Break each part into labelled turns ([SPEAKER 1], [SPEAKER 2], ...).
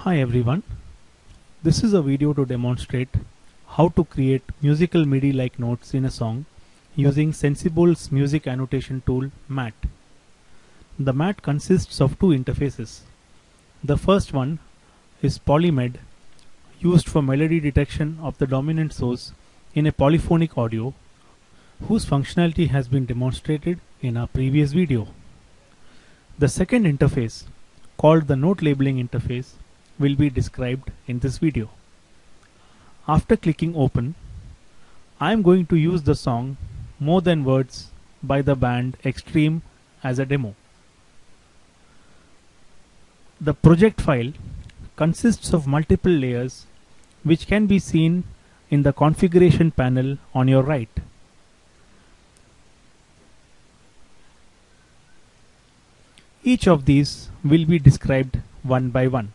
[SPEAKER 1] Hi everyone, this is a video to demonstrate how to create musical MIDI-like notes in a song using Sensible's music annotation tool MAT. The MAT consists of two interfaces. The first one is Polymed, used for melody detection of the dominant source in a polyphonic audio, whose functionality has been demonstrated in our previous video. The second interface, called the note labeling interface, will be described in this video. After clicking open, I am going to use the song More Than Words by the band Extreme as a demo. The project file consists of multiple layers which can be seen in the configuration panel on your right. Each of these will be described one by one.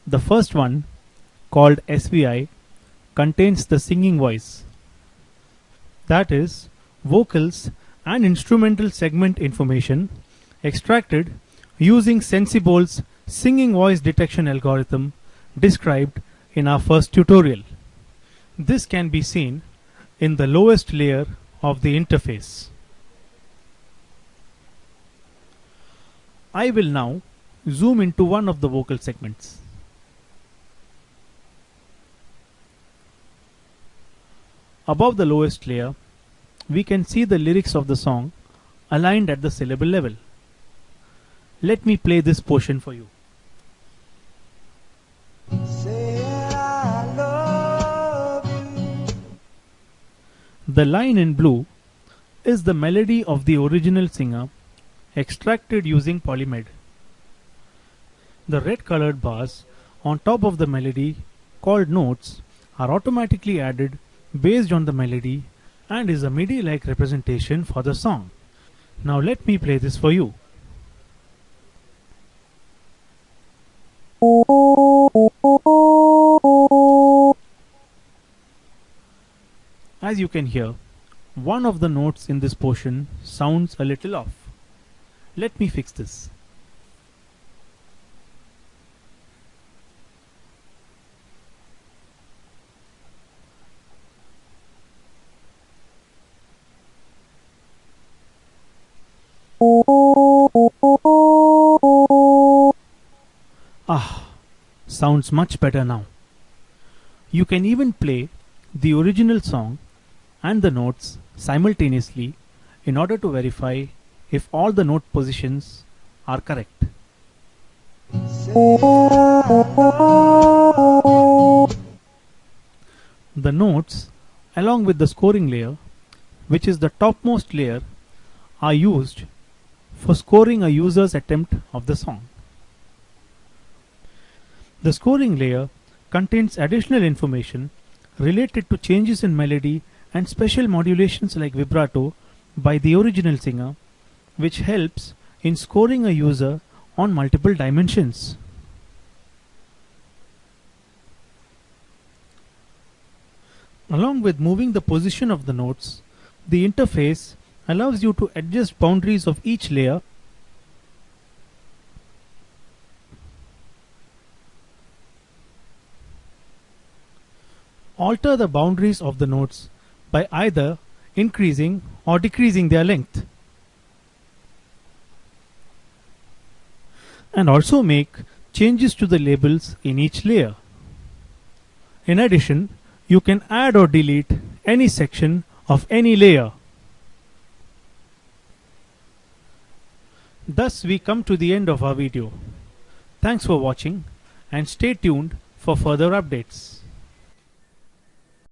[SPEAKER 1] The first one, called SVI, contains the singing voice, that is, vocals and instrumental segment information extracted using Sensible's singing voice detection algorithm described in our first tutorial. This can be seen in the lowest layer of the interface. I will now zoom into one of the vocal segments. Above the lowest layer, we can see the lyrics of the song aligned at the syllable level. Let me play this portion for you. Say I love you. The line in blue is the melody of the original singer extracted using Polymed. The red colored bars on top of the melody, called notes, are automatically added based on the melody and is a MIDI-like representation for the song. Now let me play this for you. As you can hear, one of the notes in this portion sounds a little off. Let me fix this. Sounds much better now. You can even play the original song and the notes simultaneously in order to verify if all the note positions are correct. The notes, along with the scoring layer, which is the topmost layer, are used for scoring a user's attempt of the song. The scoring layer contains additional information related to changes in melody and special modulations like vibrato by the original singer, which helps in scoring a user on multiple dimensions. Along with moving the position of the notes, the interface allows you to adjust boundaries of each layer alter the boundaries of the notes by either increasing or decreasing their length, and also make changes to the labels in each layer. In addition, you can add or delete any section of any layer. Thus we come to the end of our video. Thanks for watching and stay tuned for further updates.